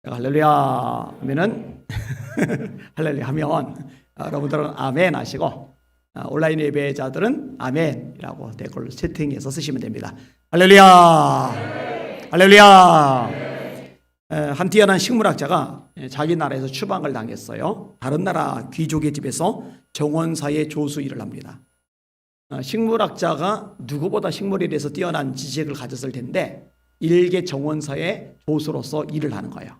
할렐루야 하면은 할렐루야 하면 여러분들은 아멘 하시고 온라인 예배자들은 아멘이라고 댓글 채팅해서 쓰시면 됩니다. 할렐루야, 할렐루야. 한 뛰어난 식물학자가 자기 나라에서 추방을 당했어요. 다른 나라 귀족의 집에서 정원사의 조수 일을 합니다. 식물학자가 누구보다 식물에 대해서 뛰어난 지식을 가졌을 텐데 일개 정원사의 조수로서 일을 하는 거예요.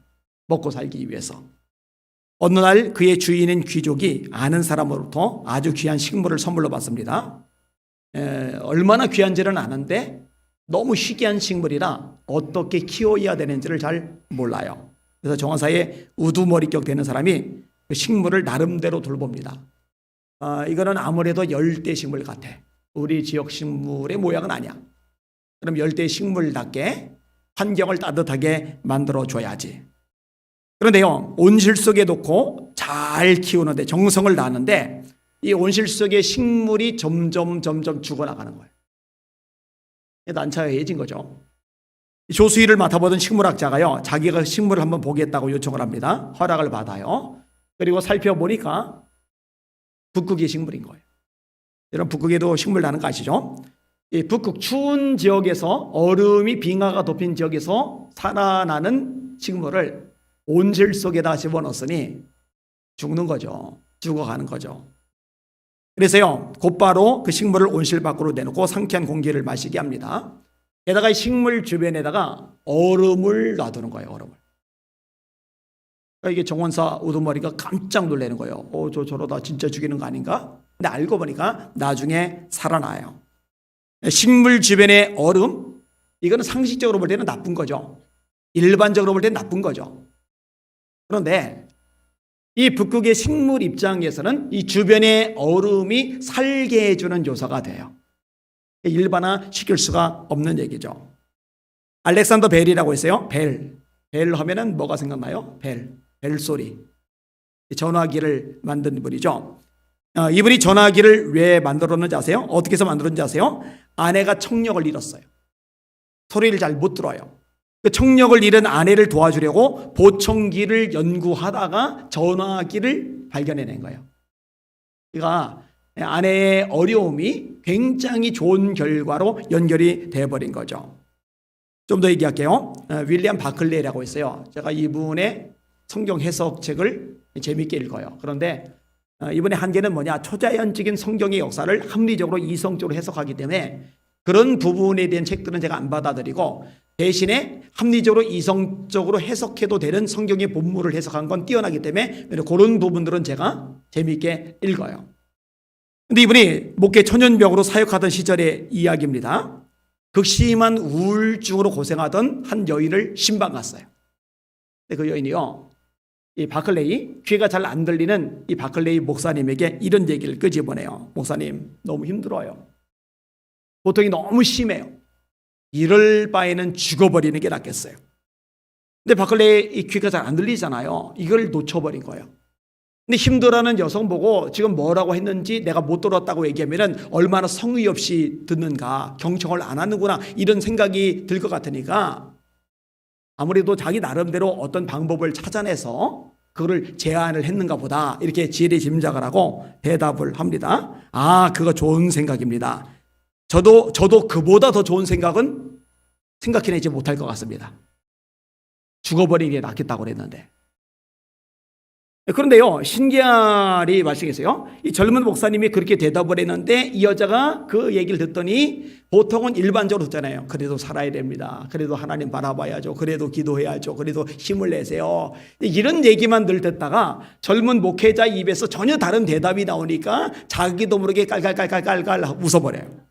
먹고 살기 위해서. 어느 날 그의 주인인 귀족이 아는 사람으로부터 아주 귀한 식물을 선물로 받습니다. 얼마나 귀한지는 아는데 너무 희귀한 식물이라 어떻게 키워야 되는지를 잘 몰라요. 그래서 정원사의 우두머리격 되는 사람이 그 식물을 나름대로 돌봅니다. 이거는 아무래도 열대 식물 같아. 우리 지역 식물의 모양은 아니야. 그럼 열대 식물답게 환경을 따뜻하게 만들어줘야지. 그런데요, 온실 속에 놓고 잘 키우는데 정성을 다하는데 이 온실 속의 식물이 점점 죽어나가는 거예요. 난처해진 거죠. 조수 일을 맡아보던 식물학자가요, 자기가 식물을 한번 보겠다고 요청을 합니다. 허락을 받아요. 그리고 살펴보니까 북극의 식물인 거예요. 여러분, 북극에도 식물 나는 거 아시죠? 이 북극 추운 지역에서 얼음이 빙하가 덮인 지역에서 살아나는 식물을 온실 속에다 집어넣었으니 죽는 거죠. 죽어가는 거죠. 그래서요, 곧바로 그 식물을 온실 밖으로 내놓고 상쾌한 공기를 마시게 합니다. 게다가 이 식물 주변에다가 얼음을 놔두는 거예요. 얼음을. 그러니까 이게 정원사 우두머리가 깜짝 놀라는 거예요. 저러다 진짜 죽이는 거 아닌가? 근데 알고 보니까 나중에 살아나요. 식물 주변의 얼음, 이거는 상식적으로 볼 때는 나쁜 거죠. 일반적으로 볼 때는 나쁜 거죠. 그런데 이 북극의 식물 입장에서는 이 주변의 얼음이 살게 해주는 요소가 돼요. 일반화시킬 수가 없는 얘기죠. 알렉산더 벨이라고 있어요. 벨 하면은 뭐가 생각나요? 벨소리. 전화기를 만든 분이죠. 이분이 전화기를 왜 만들었는지 아세요? 어떻게 해서 만들었는지 아세요? 아내가 청력을 잃었어요. 소리를 잘 못 들어요. 그 청력을 잃은 아내를 도와주려고 보청기를 연구하다가 전화기를 발견해낸 거예요. 그러니까 아내의 어려움이 굉장히 좋은 결과로 연결이 되어버린 거죠. 좀 더 얘기할게요. 윌리엄 바클레이라고 있어요. 제가 이분의 성경 해석책을 재미있게 읽어요. 그런데 이분의 한계는 뭐냐? 초자연적인 성경의 역사를 합리적으로 이성적으로 해석하기 때문에 그런 부분에 대한 책들은 제가 안 받아들이고 대신에 합리적으로 이성적으로 해석해도 되는 성경의 본문을 해석한 건 뛰어나기 때문에 그런 부분들은 제가 재미있게 읽어요. 근데 이분이 목회 천연병으로 사역하던 시절의 이야기입니다. 극심한 우울증으로 고생하던 한 여인을 신방 갔어요. 근데 그 여인이요, 이 바클레이, 귀가 잘 안 들리는 이 바클레이 목사님에게 이런 얘기를 끄집어내요. 목사님, 너무 힘들어요. 고통이 너무 심해요. 이럴 바에는 죽어버리는 게 낫겠어요. 근데 바클레이 이 귀가 잘 안 들리잖아요. 이걸 놓쳐버린 거예요. 근데 힘들어하는 여성 보고 지금 뭐라고 했는지 내가 못 들었다고 얘기하면 얼마나 성의 없이 듣는가, 경청을 안 하는구나, 이런 생각이 들 것 같으니까 아무래도 자기 나름대로 어떤 방법을 찾아내서 그거를 제안을 했는가 보다, 이렇게 지혜를 짐작을 하고 대답을 합니다. 그거 좋은 생각입니다. 저도 그보다 더 좋은 생각은 생각해내지 못할 것 같습니다. 죽어버리는 게 낫겠다고 그랬는데. 그런데요, 신기하리 말씀했어요. 이 젊은 목사님이 그렇게 대답을 했는데 이 여자가 그 얘기를 듣더니 보통은 일반적으로 듣잖아요. 그래도 살아야 됩니다. 그래도 하나님 바라봐야죠. 그래도 기도해야죠. 그래도 힘을 내세요. 이런 얘기만 늘 듣다가 젊은 목회자 입에서 전혀 다른 대답이 나오니까 자기도 모르게 깔깔깔깔깔 웃어버려요.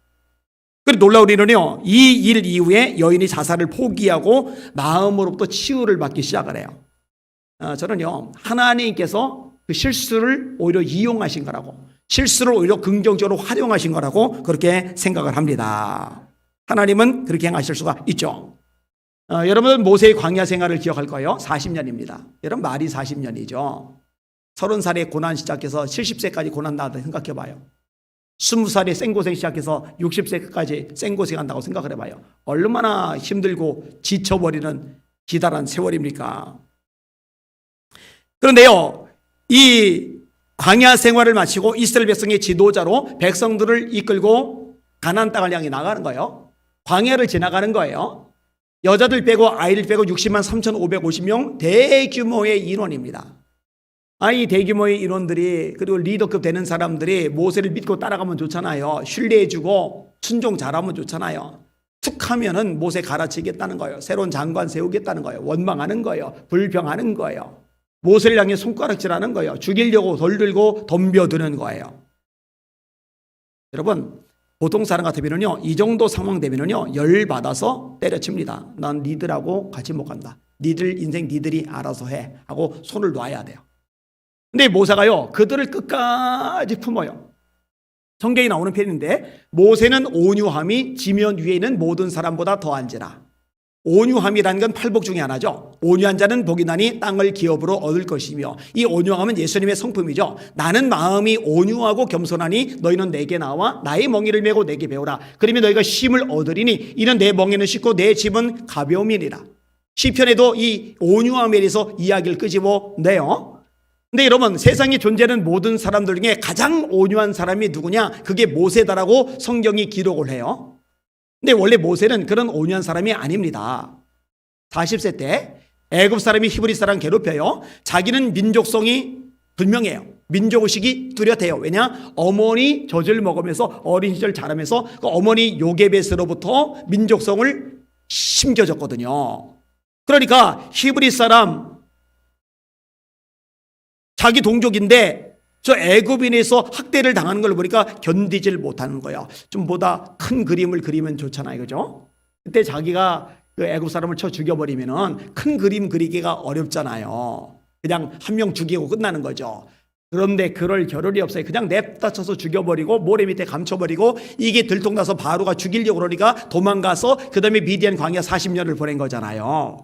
그리고 놀라운 일은요, 이 일 이후에 여인이 자살을 포기하고 마음으로부터 치유를 받기 시작을 해요. 저는요, 하나님께서 그 실수를 오히려 이용하신 거라고, 실수를 오히려 긍정적으로 활용하신 거라고 그렇게 생각을 합니다. 하나님은 그렇게 행하실 수가 있죠. 여러분은 모세의 광야 생활을 기억할 거예요. 40년입니다. 여러분, 말이 40년이죠. 30살에 고난 시작해서 70세까지 고난 나왔다 생각해 봐요. 20살에 생고생 시작해서 60세까지 생고생한다고 생각을 해봐요. 얼마나 힘들고 지쳐버리는 기다란 세월입니까? 그런데요, 이 광야 생활을 마치고 이스라엘 백성의 지도자로 백성들을 이끌고 가나안 땅을 향해 나가는 거예요. 광야를 지나가는 거예요. 여자들 빼고 아이들 빼고 60만 3,550명 대규모의 인원입니다. 이 대규모의 인원들이, 그리고 리더급 되는 사람들이 모세를 믿고 따라가면 좋잖아요. 신뢰해주고 순종 잘하면 좋잖아요. 툭 하면은 모세 갈아치겠다는 거예요. 새로운 장관 세우겠다는 거예요. 원망하는 거예요. 불평하는 거예요. 모세를 향해 손가락질하는 거예요. 죽이려고 돌 들고 덤벼드는 거예요. 여러분, 보통 사람 같으면요, 이 정도 상황 되면요, 열받아서 때려칩니다. 난 니들하고 같이 못 간다. 니들 인생 니들이 알아서 해 하고 손을 놔야 돼요. 근데 모세가요, 그들을 끝까지 품어요. 성경에 나오는 편인데, 모세는 온유함이 지면 위에 있는 모든 사람보다 더한지라. 온유함이라는 건 팔복 중에 하나죠. 온유한 자는 복이 나니 땅을 기업으로 얻을 것이며, 이 온유함은 예수님의 성품이죠. 나는 마음이 온유하고 겸손하니 너희는 내게 나와 나의 멍에를 메고 내게 배우라. 그러면 너희가 쉼을 얻으리니 이는 내 멍에는 쉽고 내 짐은 가벼움이니라. 시편에도 이 온유함에 대해서 이야기를 끄집어내요. 근데 여러분, 세상에 존재하는 모든 사람들 중에 가장 온유한 사람이 누구냐? 그게 모세다라고 성경이 기록을 해요. 근데 원래 모세는 그런 온유한 사람이 아닙니다. 40세 때 애굽 사람이 히브리 사람 괴롭혀요. 자기는 민족성이 분명해요. 민족의식이 뚜렷해요. 왜냐? 어머니 젖을 먹으면서 어린 시절 자라면서 그 어머니 요게벳으로부터 민족성을 심겨졌거든요. 그러니까 히브리 사람, 자기 동족인데 저 애굽인에서 학대를 당하는 걸 보니까 견디질 못하는 거예요. 좀 보다 큰 그림을 그리면 좋잖아요, 그죠? 그때 자기가 그 애굽 사람을 쳐 죽여버리면은 큰 그림 그리기가 어렵잖아요. 그냥 한 명 죽이고 끝나는 거죠. 그런데 그럴 겨를이 없어요. 그냥 냅다 쳐서 죽여버리고 모래 밑에 감춰버리고, 이게 들통나서 바로가 죽이려고 그러니까 도망가서 그 다음에 미디안 광야 40년을 보낸 거잖아요.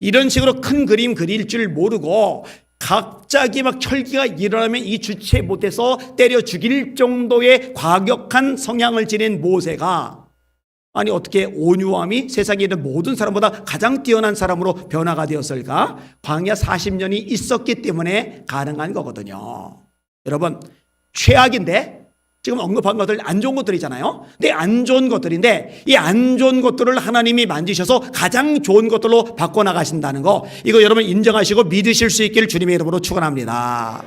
이런 식으로 큰 그림 그릴 줄 모르고 갑자기 막 철기가 일어나면 이 주체 못해서 때려 죽일 정도의 과격한 성향을 지닌 모세가, 아니 어떻게 온유함이 세상에 있는 모든 사람보다 가장 뛰어난 사람으로 변화가 되었을까? 광야 40년이 있었기 때문에 가능한 거거든요. 여러분, 최악인데 지금 언급한 것들 안 좋은 것들이잖아요. 근데 안 좋은 것들인데 이 안 좋은 것들을 하나님이 만지셔서 가장 좋은 것들로 바꿔나가신다는 거, 이거 여러분 인정하시고 믿으실 수 있기를 주님의 이름으로 축원합니다.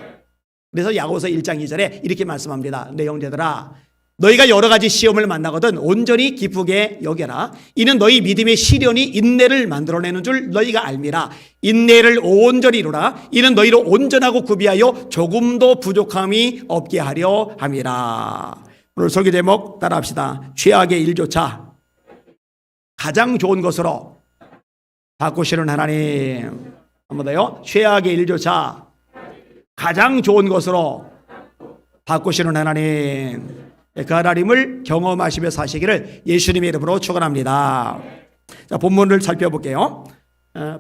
그래서 야고보서 1장 2절에 이렇게 말씀합니다. 내 형제들아, 너희가 여러 가지 시험을 만나거든 온전히 기쁘게 여겨라. 이는 너희 믿음의 시련이 인내를 만들어내는 줄 너희가 알미라. 인내를 온전히 이루라. 이는 너희를 온전하고 구비하여 조금도 부족함이 없게 하려 함이라. 오늘 설교 제목 따라합시다. 최악의 일조차 가장 좋은 것으로 바꾸시는 하나님. 한 번 더요. 최악의 일조차 가장 좋은 것으로 바꾸시는 하나님. 그 하나님을 경험하시며 사시기를 예수님의 이름으로 축원합니다. 자, 본문을 살펴볼게요.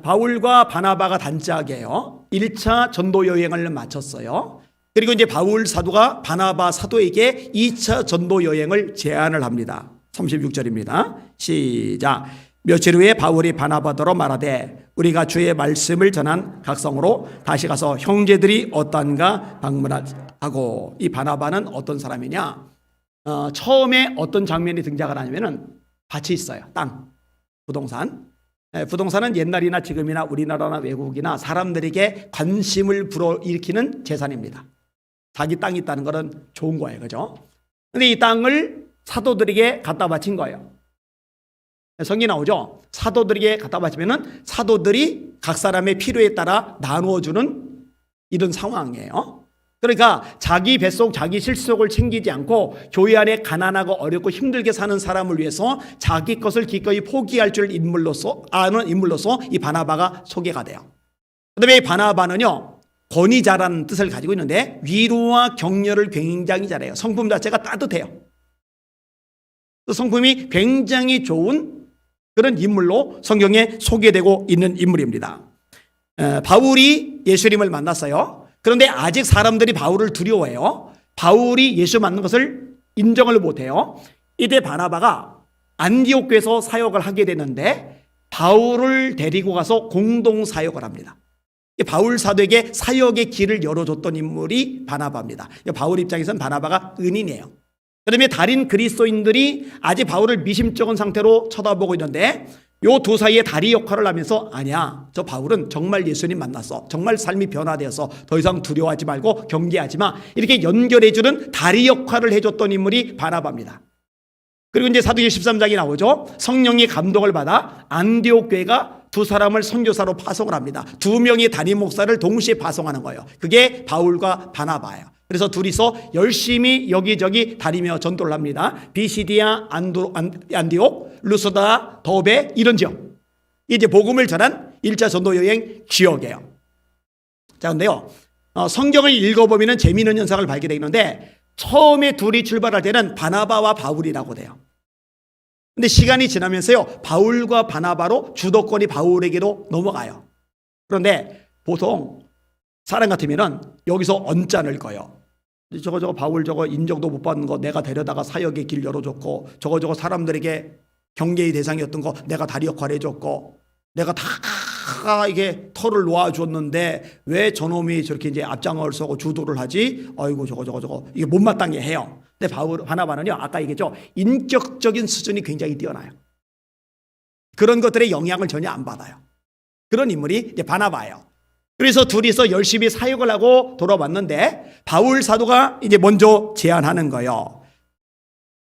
바울과 바나바가 단짝이에요. 1차 전도 여행을 마쳤어요. 그리고 이제 바울 사도가 바나바 사도에게 2차 전도 여행을 제안을 합니다. 36절입니다. 시작. 며칠 후에 바울이 바나바더러 말하되 우리가 주의 말씀을 전한 각성으로 다시 가서 형제들이 어떠한가 방문하고. 이 바나바는 어떤 사람이냐? 처음에 어떤 장면이 등장을 하냐면은 밭이 있어요. 땅, 부동산. 부동산은 옛날이나 지금이나 우리나라나 외국이나 사람들에게 관심을 불어일으키는 재산입니다. 자기 땅이 있다는 것은 좋은 거예요, 그죠? 근데 이 땅을 사도들에게 갖다 바친 거예요. 성경에 나오죠. 사도들에게 갖다 바치면은 사도들이 각 사람의 필요에 따라 나누어주는 이런 상황이에요. 그러니까 자기 뱃속 자기 실속을 챙기지 않고 교회 안에 가난하고 어렵고 힘들게 사는 사람을 위해서 자기 것을 기꺼이 포기할 줄 아는 인물로서 이 바나바가 소개가 돼요. 그다음에 이 바나바는요, 권위자라는 뜻을 가지고 있는데 위로와 격려를 굉장히 잘해요. 성품 자체가 따뜻해요. 그 성품이 굉장히 좋은 그런 인물로 성경에 소개되고 있는 인물입니다. 바울이 예수님을 만났어요. 그런데 아직 사람들이 바울을 두려워해요. 바울이 예수 만난 것을 인정을 못해요. 이때 바나바가 안디옥 교회에서 사역을 하게 되는데 바울을 데리고 가서 공동 사역을 합니다. 바울 사도에게 사역의 길을 열어줬던 인물이 바나바입니다. 바울 입장에서는 바나바가 은인이에요. 그다음에 다른 그리스도인들이 아직 바울을 미심쩍은 상태로 쳐다보고 있는데 요 두 사이에 다리 역할을 하면서 아니야, 저 바울은 정말 예수님 만났어, 정말 삶이 변화되어서 더 이상 두려워하지 말고 경계하지 마, 이렇게 연결해주는 다리 역할을 해줬던 인물이 바나바입니다. 그리고 이제 사도행전 13장이 나오죠. 성령이 감동을 받아 안디옥 교회가 두 사람을 선교사로 파송을 합니다. 두 명의 담임 목사를 동시에 파송하는 거예요. 그게 바울과 바나바예요. 그래서 둘이서 열심히 여기저기 다니며 전도를 합니다. 비시디아, 안디옥, 루스다, 더베 이런 지역. 이제 복음을 전한 1차 전도 여행 지역이에요. 자, 근데요, 성경을 읽어보면 재미있는 현상을 발견되는데 처음에 둘이 출발할 때는 바나바와 바울이라고 돼요. 근데 시간이 지나면서요, 바울과 바나바로 주도권이 바울에게로 넘어가요. 그런데 보통 사람 같으면은 여기서 언짢을 거예요. 저거 바울 저거 인정도 못 받는 거 내가 데려다가 사역의 길 열어줬고, 저거 사람들에게 경계의 대상이었던 거 내가 다리 역할 해줬고, 내가 다 이게 털을 놓아줬는데 왜 저놈이 저렇게 이제 앞장을 서고 주도를 하지? 아이고 저거 이게 못마땅해 해요. 근데 바나바는요, 아까 얘기했죠, 인격적인 수준이 굉장히 뛰어나요. 그런 것들의 영향을 전혀 안 받아요. 그런 인물이 이제 바나바예요. 그래서 둘이서 열심히 사역을 하고 돌아왔는데 바울 사도가 이제 먼저 제안하는 거예요.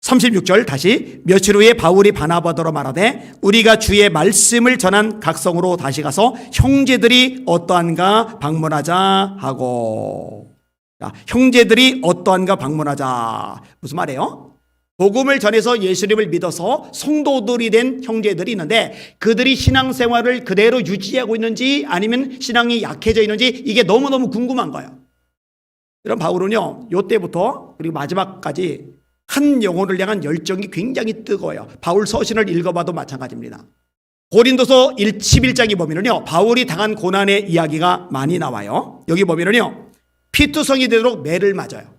36절 다시, 며칠 후에 바울이 바나바더러 말하되 우리가 주의 말씀을 전한 각성으로 다시 가서 형제들이 어떠한가 방문하자 하고. 자, 형제들이 어떠한가 방문하자. 무슨 말이에요? 복음을 전해서 예수님을 믿어서 성도들이 된 형제들이 있는데 그들이 신앙생활을 그대로 유지하고 있는지 아니면 신앙이 약해져 있는지 이게 너무너무 궁금한 거예요. 그럼 바울은요, 요때부터 그리고 마지막까지 한 영혼을 향한 열정이 굉장히 뜨거워요. 바울 서신을 읽어봐도 마찬가지입니다. 고린도서 11장에 보면은요, 바울이 당한 고난의 이야기가 많이 나와요. 여기 보면은요, 피투성이 되도록 매를 맞아요.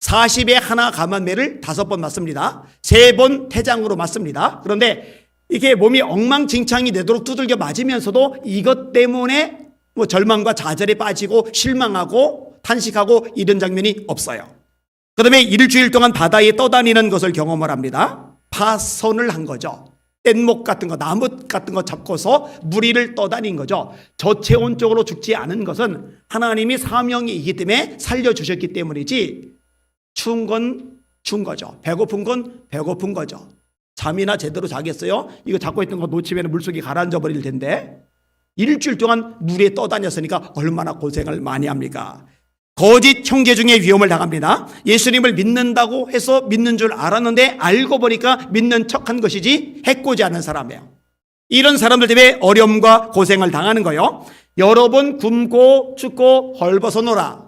40에 하나 감한 매를 5번 맞습니다. 3번 태장으로 맞습니다. 그런데 이게 몸이 엉망진창이 되도록 두들겨 맞으면서도 이것 때문에 뭐 절망과 좌절에 빠지고 실망하고 탄식하고 이런 장면이 없어요. 그 다음에 일주일 동안 바다에 떠다니는 것을 경험을 합니다. 파선을 한 거죠. 뗏목 같은 거, 나무 같은 거 잡고서 무리를 떠다닌 거죠. 저체온적으로 죽지 않은 것은 하나님이 사명이기 때문에 살려주셨기 때문이지, 추운 건 추운 거죠. 배고픈 건 배고픈 거죠. 잠이나 제대로 자겠어요? 이거 잡고 있던 거 놓치면 물속에 가라앉아 버릴 텐데 일주일 동안 물에 떠다녔으니까 얼마나 고생을 많이 합니까? 거짓 형제 중에 위험을 당합니다. 예수님을 믿는다고 해서 믿는 줄 알았는데 알고 보니까 믿는 척한 것이지 해코지 않은 사람이에요. 이런 사람들 때문에 어려움과 고생을 당하는 거예요. 여러 번 굶고 춥고 헐벗어노라.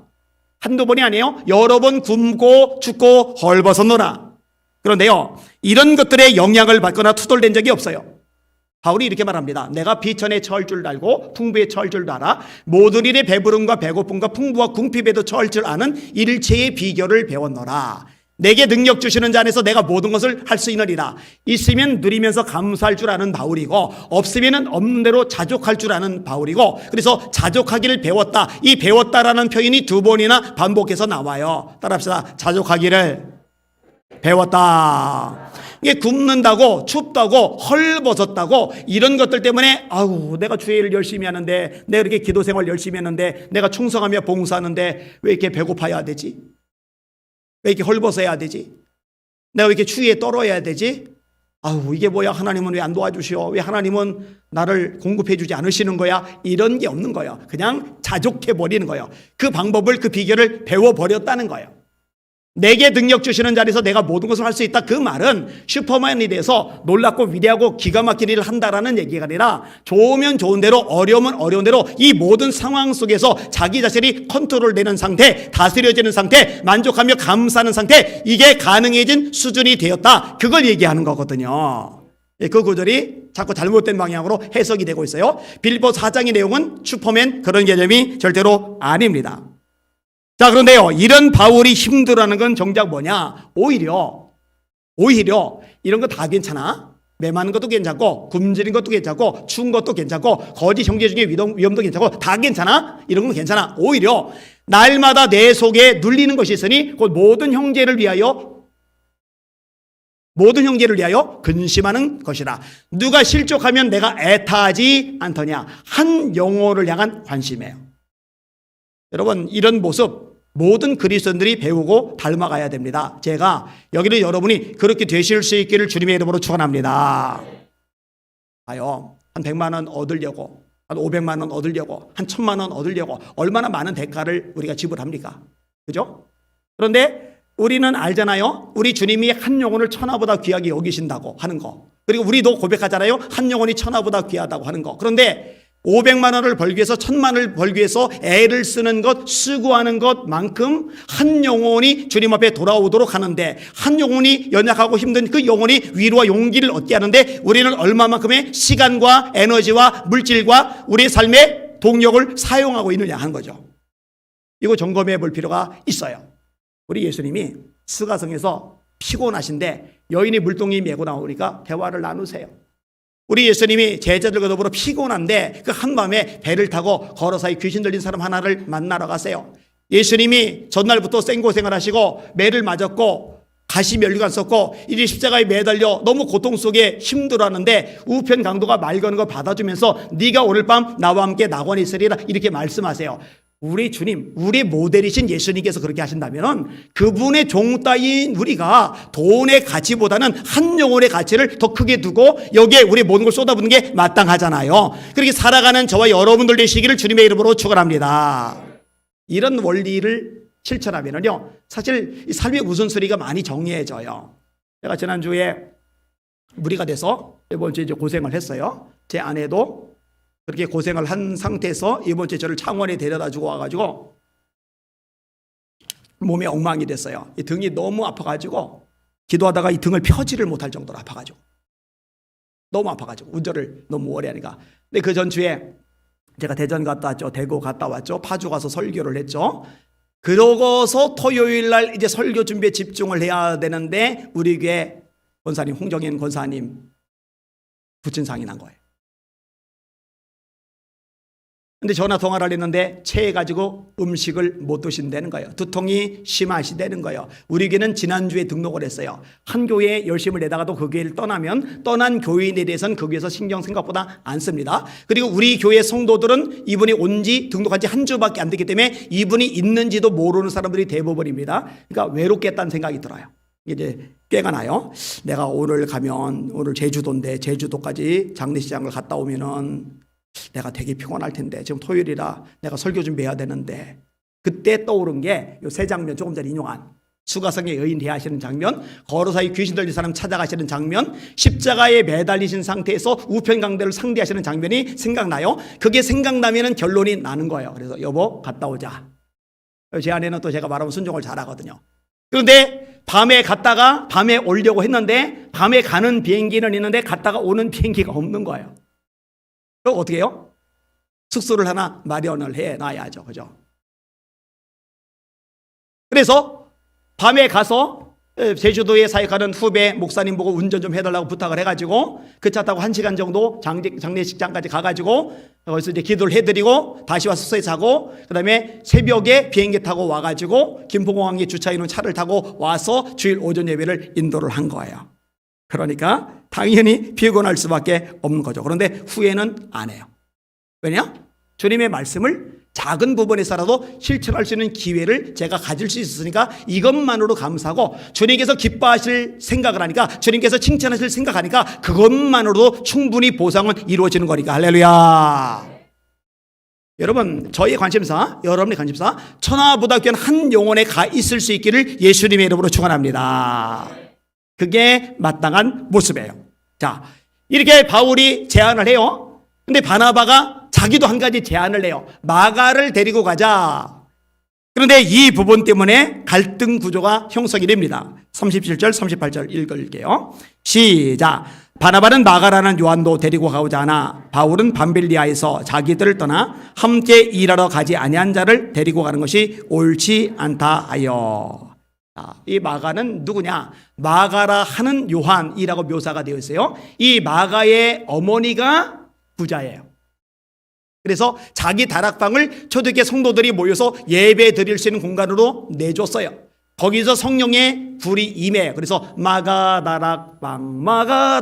한두 번이 아니에요. 여러 번 굶고 춥고 헐벗어노라. 그런데요, 이런 것들에 영향을 받거나 투덜댄 적이 없어요. 바울이 이렇게 말합니다. 내가 비천에 처할 줄 알고 풍부에 처할 줄도 알아. 모든 일에 배부름과 배고픔과 풍부와 궁핍에도 처할 줄 아는 일체의 비결을 배웠노라. 내게 능력 주시는 자 안에서 내가 모든 것을 할 수 있느니라. 있으면 누리면서 감사할 줄 아는 바울이고 없으면 없는 대로 자족할 줄 아는 바울이고, 그래서 자족하기를 배웠다. 이 배웠다라는 표현이 2번이나 반복해서 나와요. 따라합시다. 자족하기를 배웠다. 이게 굶는다고 춥다고 헐벗었다고 이런 것들 때문에 아우 내가 주의 일 열심히 하는데, 내가 이렇게 기도 생활 열심히 했는데, 내가 충성하며 봉사하는데 왜 이렇게 배고파야 되지? 왜 이렇게 헐벗어야 되지? 내가 왜 이렇게 추위에 떨어야 되지? 아우 이게 뭐야, 하나님은 왜 안 도와주시오? 왜 하나님은 나를 공급해 주지 않으시는 거야? 이런 게 없는 거예요. 그냥 자족해버리는 거예요. 그 방법을, 그 비결을 배워버렸다는 거예요. 내게 능력 주시는 자리에서 내가 모든 것을 할 수 있다. 그 말은 슈퍼맨이 돼서 놀랍고 위대하고 기가 막힌 일을 한다라는 얘기가 아니라 좋으면 좋은 대로 어려우면 어려운 대로 이 모든 상황 속에서 자기 자신이 컨트롤되는 상태, 다스려지는 상태, 만족하며 감사하는 상태, 이게 가능해진 수준이 되었다. 그걸 얘기하는 거거든요. 그 구절이 자꾸 잘못된 방향으로 해석이 되고 있어요. 빌립보 4장의 내용은 슈퍼맨 그런 개념이 절대로 아닙니다. 자, 그런데요, 이런 바울이 힘들어하는 건 정작 뭐냐? 오히려 이런 거 다 괜찮아. 매만 것도 괜찮고 굶주린 것도 괜찮고 추운 것도 괜찮고 거짓 형제 중에 위험도 괜찮고 다 괜찮아? 이런 건 괜찮아. 오히려 날마다 내 속에 눌리는 것이 있으니 곧 모든 형제를 위하여 근심하는 것이라. 누가 실족하면 내가 애타하지 않더냐. 한 영혼을 향한 관심이에요. 여러분, 이런 모습 모든 그리스도인들이 배우고 닮아가야 됩니다. 제가 여기는 여러분이 그렇게 되실 수 있기를 주님의 이름으로 축원합니다. 봐요. 한 100만 원 얻으려고, 한 500만 원 얻으려고, 한 1000만 원 얻으려고 얼마나 많은 대가를 우리가 지불합니까? 그죠? 그런데 우리는 알잖아요. 우리 주님이 한 영혼을 천하보다 귀하게 여기신다고 하는 거. 그리고 우리도 고백하잖아요. 한 영혼이 천하보다 귀하다고 하는 거. 그런데 500만 원을 벌기 위해서 1000만 원을 벌기 위해서 애를 쓰는 것, 수고하는 것만큼 한 영혼이 주님 앞에 돌아오도록 하는데, 한 영혼이 연약하고 힘든 그 영혼이 위로와 용기를 얻게 하는데 우리는 얼마만큼의 시간과 에너지와 물질과 우리의 삶의 동력을 사용하고 있느냐 하는 거죠. 이거 점검해 볼 필요가 있어요. 우리 예수님이 스가성에서 피곤하신데 여인이 물동이 메고 나오니까 대화를 나누세요. 우리 예수님이 제자들과 더불어 피곤한데 그 한밤에 배를 타고 걸어서 귀신 들린 사람 하나를 만나러 가세요. 예수님이 전날부터 생고생을 하시고 매를 맞았고 가시면류관 썼고 이제 십자가에 매달려 너무 고통 속에 힘들어하는데 우편 강도가 말 거는 거 받아주면서 네가 오늘 밤 나와 함께 낙원에 있으리라 이렇게 말씀하세요. 우리 주님, 우리 모델이신 예수님께서 그렇게 하신다면 그분의 종 따윈 우리가 돈의 가치보다는 한 영혼의 가치를 더 크게 두고 여기에 우리 모든 걸 쏟아붓는 게 마땅하잖아요. 그렇게 살아가는 저와 여러분들 되시기를 주님의 이름으로 축원합니다. 이런 원리를 실천하면요, 사실 이 삶의 우선순위가 많이 정리해져요. 제가 지난주에 무리가 돼서 이번 주에 이제 고생을 했어요. 제 아내도 그렇게 고생을 한 상태에서 이번 주에 저를 창원에 데려다 주고 와가지고 몸이 엉망이 됐어요. 이 등이 너무 아파가지고 기도하다가 이 등을 펴지를 못할 정도로 아파가지고 너무 아파가지고 운전을 너무 오래 하니까. 근데 그 전주에 제가 대전 갔다 왔죠. 대구 갔다 왔죠. 파주 가서 설교를 했죠. 그러고서 토요일 날 이제 설교 준비에 집중을 해야 되는데 우리 교회 권사님, 홍정현 권사님 부친상이 난 거예요. 근데 전화 통화를 했는데 체해가지고 음식을 못 드신다는 거예요. 두통이 심하시다는 거예요. 우리 교회는 지난주에 등록을 했어요. 한 교회에 열심을 내다가도 그 교회를 떠나면 떠난 교인에 대해서는 그 교회에서 신경 생각보다 안 씁니다. 그리고 우리 교회 성도들은 이분이 온지 등록한 지 한 주밖에 안 됐기 때문에 이분이 있는지도 모르는 사람들이 대부분입니다. 그러니까 외롭겠다는 생각이 들어요. 이제 꾀가 나요. 내가 오늘 가면 오늘 제주도인데 제주도까지 장례식장을 갔다 오면은 내가 되게 피곤할 텐데 지금 토요일이라 내가 설교 준비해야 되는데, 그때 떠오른 게 이 세 장면, 조금 전에 인용한 수가성의 여인 대하시는 장면, 걸어서 귀신 들린 사람 찾아가시는 장면, 십자가에 매달리신 상태에서 우편강대를 상대하시는 장면이 생각나요. 그게 생각나면 결론이 나는 거예요. 그래서 여보 갔다 오자. 제 아내는 또 제가 말하면 순종을 잘하거든요. 그런데 밤에 갔다가 밤에 오려고 했는데 밤에 가는 비행기는 있는데 갔다가 오는 비행기가 없는 거예요. 그럼 어떻게 해요? 숙소를 하나 마련을 해놔야죠. 그죠? 그래서 밤에 가서 제주도에 사역하는 후배 목사님 보고 운전 좀 해달라고 부탁을 해가지고 그 차 타고 1시간 정도 장례식장까지 가가지고 거기서 이제 기도를 해드리고 다시 와서 숙소에 자고, 그 다음에 새벽에 비행기 타고 와가지고 김포공항에 주차해놓은 차를 타고 와서 주일 오전 예배를 인도를 한 거예요. 그러니까 당연히 피곤할 수밖에 없는 거죠. 그런데 후회는 안 해요. 왜냐? 주님의 말씀을 작은 부분에서라도 실천할 수 있는 기회를 제가 가질 수 있었으니까 이것만으로 감사하고, 주님께서 기뻐하실 생각을 하니까, 주님께서 칭찬하실 생각하니까 그것만으로도 충분히 보상은 이루어지는 거니까. 할렐루야. 여러분, 저희의 관심사, 여러분의 관심사, 천하보다 귀한 한 영혼에 가 있을 수 있기를 예수님의 이름으로 축원합니다. 그게 마땅한 모습이에요. 자, 이렇게 바울이 제안을 해요. 근데 바나바가 자기도 한 가지 제안을 해요. 마가를 데리고 가자. 그런데 이 부분 때문에 갈등 구조가 형성이 됩니다. 37절, 38절 읽을게요. 시작. 바나바는 마가라는 요한도 데리고 가고자 하나 바울은 밤빌리아에서 자기들을 떠나 함께 일하러 가지 아니한 자를 데리고 가는 것이 옳지 않다 하여. 이 마가는 누구냐? 마가라 하는 요한이라고 묘사가 되어 있어요. 이 마가의 어머니가 부자예요. 그래서 자기 다락방을 초대교회 성도들이 모여서 예배 드릴 수 있는 공간으로 내줬어요. 거기서 성령의 불이 임해요. 그래서 마가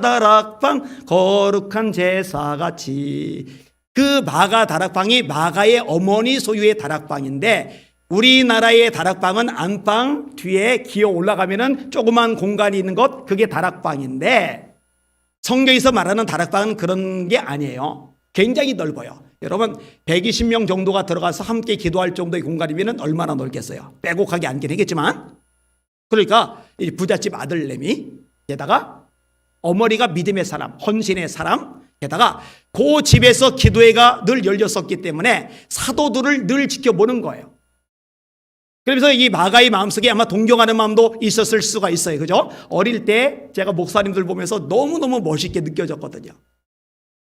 다락방 거룩한 제사같이, 그 마가 다락방이 마가의 어머니 소유의 다락방인데, 우리나라의 다락방은 안방 뒤에 기어 올라가면은 조그만 공간이 있는 것, 그게 다락방인데, 성경에서 말하는 다락방은 그런 게 아니에요. 굉장히 넓어요. 여러분 120명 정도가 들어가서 함께 기도할 정도의 공간이면 얼마나 넓겠어요. 빼곡하게 앉긴 하겠지만. 그러니까 이 부잣집 아들내미, 게다가 어머니가 믿음의 사람, 헌신의 사람, 게다가 그 집에서 기도회가 늘 열렸었기 때문에 사도들을 늘 지켜보는 거예요. 그러면서 이 마가의 마음속에 아마 동경하는 마음도 있었을 수가 있어요. 그죠? 어릴 때 제가 목사님들 보면서 너무너무 멋있게 느껴졌거든요.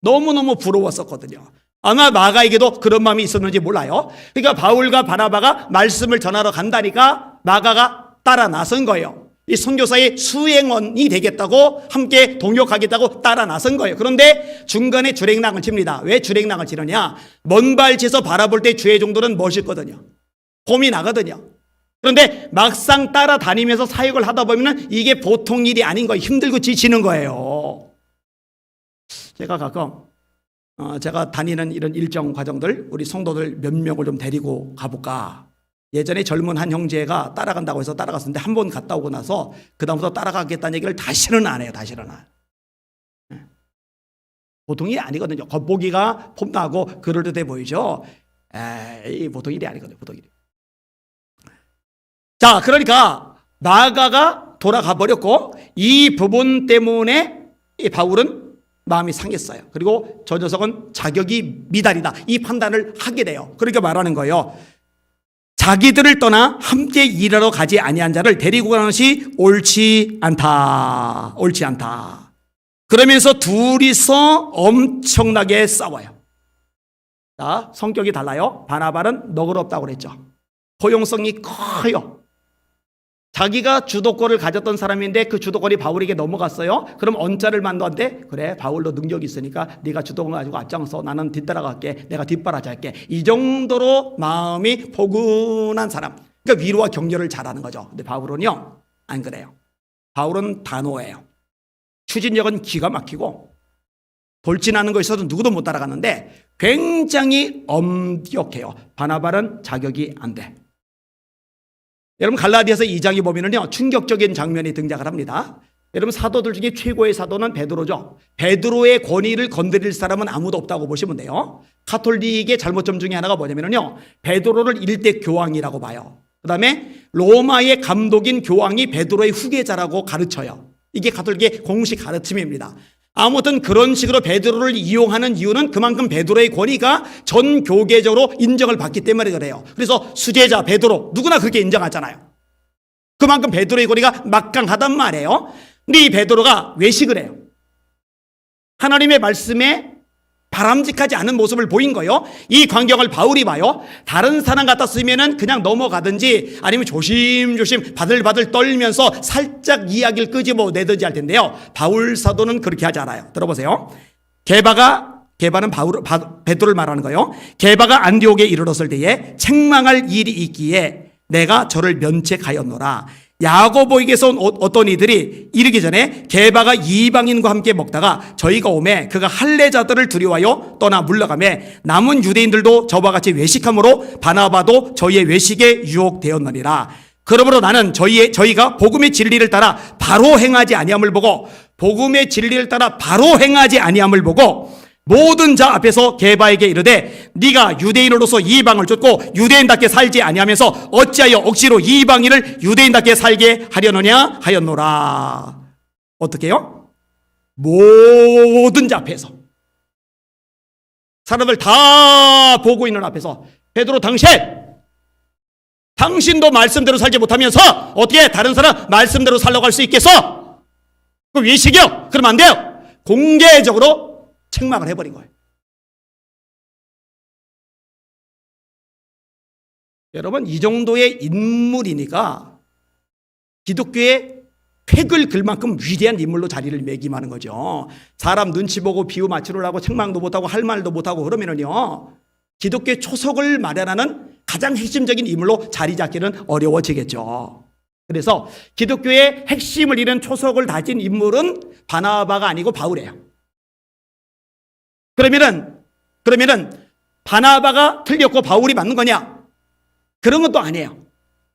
너무너무 부러웠었거든요. 아마 마가에게도 그런 마음이 있었는지 몰라요. 그러니까 바울과 바나바가 말씀을 전하러 간다니까 마가가 따라 나선 거예요. 이 선교사의 수행원이 되겠다고, 함께 동역하겠다고 따라 나선 거예요. 그런데 중간에 주랭랑을 칩니다. 왜 주랭랑을 치느냐? 먼 발치에서 바라볼 때 주의 정도는 멋있거든요. 봄이 나거든요. 그런데 막상 따라다니면서 사역을 하다 보면 이게 보통 일이 아닌 거예요. 힘들고 지치는 거예요. 제가 가끔 제가 다니는 이런 일정 과정들, 우리 성도들 몇 명을 좀 데리고 가볼까. 예전에 젊은 한 형제가 따라간다고 해서 따라갔었는데 한 번 갔다 오고 나서 그 다음부터 따라가겠다는 얘기를 다시는 안 해요. 다시는 안. 보통 일이 아니거든요. 겉보기가 폼나고 그럴듯해 보이죠. 에이, 보통 일이 아니거든요. 보통 일이. 자, 그러니까 마가가 돌아가 버렸고, 이 부분 때문에 이 바울은 마음이 상했어요. 그리고 저 녀석은 자격이 미달이다, 이 판단을 하게 돼요. 그러니까 말하는 거예요. 자기들을 떠나 함께 일하러 가지 아니한 자를 데리고 가는 것이 옳지 않다. 옳지 않다. 그러면서 둘이서 엄청나게 싸워요. 자, 성격이 달라요. 바나바는 너그럽다고 그랬죠. 포용성이 커요. 자기가 주도권을 가졌던 사람인데 그 주도권이 바울에게 넘어갔어요. 그럼 언짢을 만도 한데, 그래 바울도 능력이 있으니까 네가 주도권 가지고 앞장서, 나는 뒤따라갈게, 내가 뒷바라지 할게, 이 정도로 마음이 포근한 사람, 그러니까 위로와 격려를 잘하는 거죠. 근데 바울은요 안 그래요. 바울은 단호해요. 추진력은 기가 막히고 돌진하는 거에 있어도 누구도 못 따라가는데 굉장히 엄격해요. 바나바는 자격이 안 돼. 여러분 갈라디아서 2장에 보면은요 충격적인 장면이 등장을 합니다. 여러분 사도들 중에 최고의 사도는 베드로죠. 베드로의 권위를 건드릴 사람은 아무도 없다고 보시면 돼요. 가톨릭의 잘못점 중에 하나가 뭐냐면요, 베드로를 일대 교황이라고 봐요. 그 다음에 로마의 감독인 교황이 베드로의 후계자라고 가르쳐요. 이게 가톨릭의 공식 가르침입니다. 아무튼 그런 식으로 베드로를 이용하는 이유는 그만큼 베드로의 권위가 전 교계적으로 인정을 받기 때문에 그래요. 그래서 수제자 베드로 누구나 그렇게 인정하잖아요. 그만큼 베드로의 권위가 막강하단 말이에요. 근데 이 베드로가 외식을 해요. 하나님의 말씀에 바람직하지 않은 모습을 보인 거예요. 이 광경을 바울이 봐요. 다른 사람 같았으면 그냥 넘어가든지 아니면 조심조심 바들바들 떨면서 살짝 이야기를 끄집어내든지 할 텐데요, 바울 사도는 그렇게 하지 않아요. 들어보세요. 게바는 베드로를 말하는 거예요. 게바가 안디옥에 이르렀을 때에 책망할 일이 있기에 내가 저를 면책하였노라. 야고보에게서 온 어떤 이들이 이르기 전에 게바가 이방인과 함께 먹다가 저희가 오매 그가 할례자들을 두려워하여 떠나 물러가매 남은 유대인들도 저와 같이 외식함으로 바나바도 저희의 외식에 유혹되었느니라. 그러므로 나는 저희가 복음의 진리를 따라 바로 행하지 아니함을 보고 모든 자 앞에서 게바에게 이르되 네가 유대인으로서 이방을 쫓고 유대인답게 살지 아니하면서 어찌하여 억지로 이방인을 유대인답게 살게 하려느냐 하였노라. 어떻게 해요? 모든 자 앞에서, 사람들 다 보고 있는 앞에서 베드로 당신도 말씀대로 살지 못하면서 어떻게 다른 사람 말씀대로 살라고 할 수 있겠어? 그 외식이요? 그러면 안 돼요. 공개적으로 책망을 해버린 거예요. 여러분 이 정도의 인물이니까 기독교의 획을 글 만큼 위대한 인물로 자리를 매김하는 거죠. 사람 눈치 보고 비유 맞추를 하고 책망도 못하고 할 말도 못하고 그러면은요, 기독교의 초석을 마련하는 가장 핵심적인 인물로 자리 잡기는 어려워지겠죠. 그래서 기독교의 핵심을 이룬 초석을 다진 인물은 바나바가 아니고 바울이에요. 그러면은 바나바가 틀렸고 바울이 맞는 거냐? 그런 것도 아니에요.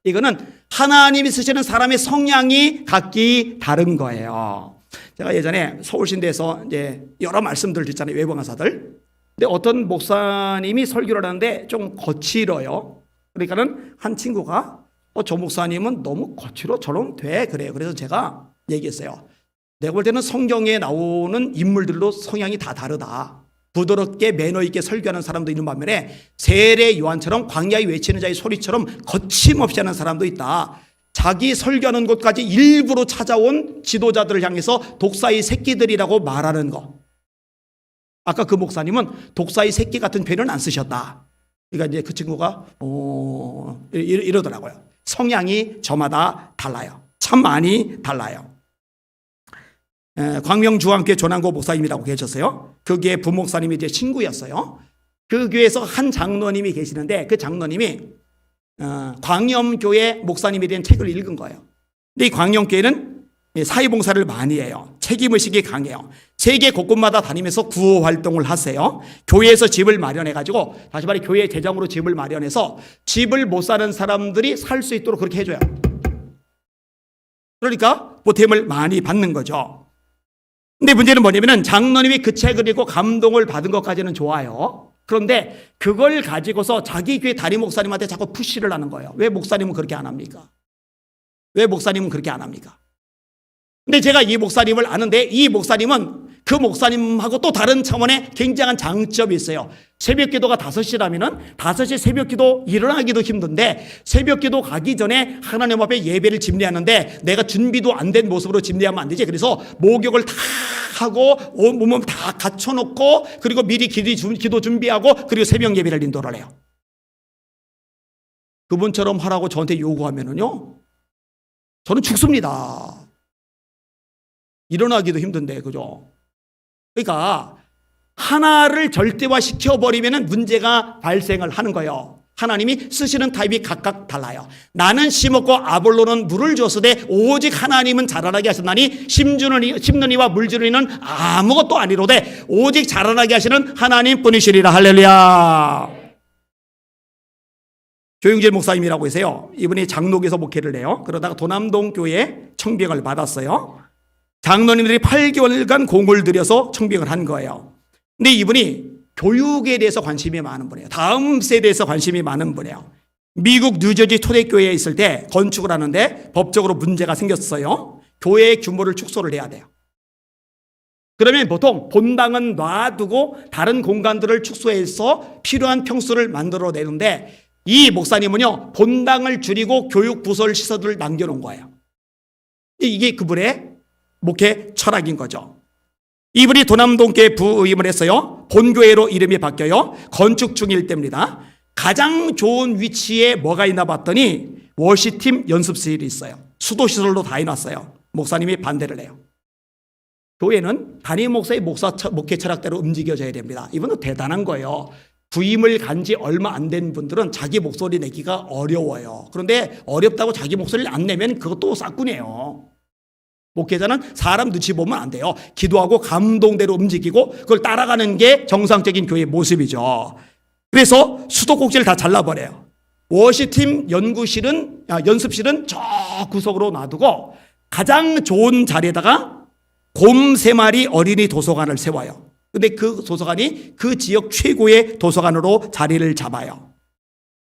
이거는 하나님이 쓰시는 사람의 성향이 각기 다른 거예요. 제가 예전에 서울신대에서 이제 여러 말씀들 듣잖아요. 외부 강사들. 근데 어떤 목사님이 설교를 하는데 좀 거칠어요. 그러니까는 한 친구가 저 목사님은 너무 거칠어. 저런 돼. 그래요. 그래서 제가 얘기했어요. 내가 볼 때는 성경에 나오는 인물들로 성향이 다 다르다. 부드럽게 매너 있게 설교하는 사람도 있는 반면에 세례 요한처럼 광야에 외치는 자의 소리처럼 거침없이 하는 사람도 있다. 자기 설교하는 곳까지 일부러 찾아온 지도자들을 향해서 독사의 새끼들이라고 말하는 거. 아까 그 목사님은 독사의 새끼 같은 표현은 안 쓰셨다. 그러니까 이제 그 친구가 이러더라고요. 성향이 저마다 달라요. 참 많이 달라요. 광명중앙교회 조남고 목사님이라고 계셨어요. 그 교회 부목사님이 이제 친구였어요. 그 교회에서 한 장로님이 계시는데 그 장로님이 광염교회 목사님에 대한 책을 읽은 거예요. 근데 이 광염교회는 사회봉사를 많이 해요. 책임의식이 강해요. 세계 곳곳마다 다니면서 구호 활동을 하세요. 교회에서 집을 마련해가지고, 다시 말해 교회 재정으로 집을 마련해서 집을 못 사는 사람들이 살 수 있도록 그렇게 해줘요. 그러니까 보탬을 많이 받는 거죠. 근데 문제는 뭐냐면은 장로님이 그 책을 읽고 감동을 받은 것까지는 좋아요. 그런데 그걸 가지고서 자기 교회 담임 목사님한테 자꾸 푸시를 하는 거예요. 왜 목사님은 그렇게 안 합니까? 왜 목사님은 그렇게 안 합니까? 근데 제가 이 목사님을 아는데 이 목사님은 그 목사님하고 또 다른 차원의 굉장한 장점이 있어요. 새벽 기도가 5시라면은 5시 새벽 기도 일어나기도 힘든데 새벽 기도 가기 전에 하나님 앞에 예배를 집례하는데 내가 준비도 안 된 모습으로 집례하면 안 되지. 그래서 목욕을 다 하고 몸을 다 갖춰놓고 그리고 미리 기도 준비하고 그리고 새벽 예배를 인도를 해요. 그분처럼 하라고 저한테 요구하면은요, 저는 죽습니다. 일어나기도 힘든데, 그죠? 그러니까 하나를 절대화시켜버리면 문제가 발생을 하는 거예요. 하나님이 쓰시는 타입이 각각 달라요. 나는 심었고 아볼로는 물을 줬으되 오직 하나님은 자라나게 하셨나니 심는 이와 물 주는 이는 아무것도 아니로되 오직 자라나게 하시는 하나님뿐이시리라. 할렐루야. 조용길 목사님이라고 계세요. 이분이 장로교에서 목회를 해요. 그러다가 도남동 교회에 청빙을 받았어요. 장로님들이 8개월간 공을 들여서 청빙을 한 거예요. 근데 이분이 교육에 대해서 관심이 많은 분이에요. 다음 세대에서 관심이 많은 분이에요. 미국 뉴저지 초대교회에 있을 때 건축을 하는데 법적으로 문제가 생겼어요. 교회의 규모를 축소를 해야 돼요. 그러면 보통 본당은 놔두고 다른 공간들을 축소해서 필요한 평수를 만들어내는데 이 목사님은요, 본당을 줄이고 교육 부설 시설을 남겨놓은 거예요. 이게 그분의 목회 철학인 거죠. 이분이 도남동교회 부의임을 했어요. 본교회로 이름이 바뀌어요. 건축 중일 때입니다. 가장 좋은 위치에 뭐가 있나 봤더니 워시팀 연습실이 있어요. 수도시설로 다 해놨어요. 목사님이 반대를 해요. 교회는 담임 목사의 목회 철학대로 움직여져야 됩니다. 이분은 대단한 거예요. 부임을 간 지 얼마 안 된 분들은 자기 목소리 내기가 어려워요. 그런데 어렵다고 자기 목소리를 안 내면 그것도 싹군이에요. 목회자는 사람 눈치 보면 안 돼요. 기도하고 감동대로 움직이고 그걸 따라가는 게 정상적인 교회의 모습이죠. 그래서 수도꼭지를 다 잘라버려요. 워시팀 연습실은 저 구석으로 놔두고 가장 좋은 자리에다가 곰 3마리 어린이 도서관을 세워요. 근데 그 도서관이 그 지역 최고의 도서관으로 자리를 잡아요.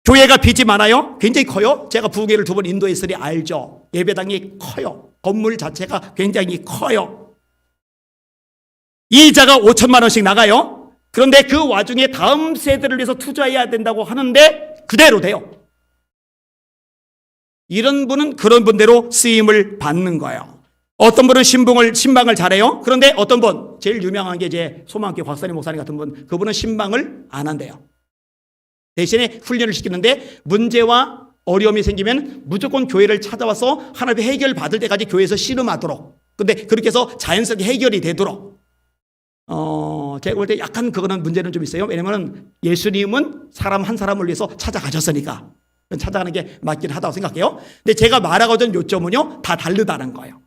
교회가 빚이 많아요? 굉장히 커요. 제가 부흥회를 2번 인도했으니 알죠. 예배당이 커요. 건물 자체가 굉장히 커요. 이자가 5천만 원씩 나가요. 그런데 그 와중에 다음 세대를 위해서 투자해야 된다고 하는데 그대로 돼요. 이런 분은 그런 분대로 쓰임을 받는 거예요. 어떤 분은 신방을 잘해요. 그런데 어떤 분, 제일 유명한 게 이제 소망교회 곽선희 목사님 같은 분, 그분은 신방을 안 한대요. 대신에 훈련을 시키는데 문제와 어려움이 생기면 무조건 교회를 찾아와서 하나님의 해결 받을 때까지 교회에서 씨름하도록, 근데 그렇게 해서 자연스럽게 해결이 되도록. 제가 볼 때 약간 그거는 문제는 좀 있어요. 왜냐면 예수님은 사람 한 사람을 위해서 찾아가셨으니까 찾아가는 게 맞긴 하다고 생각해요. 근데 제가 말하고자 하는 요점은요, 다 다르다는 거예요.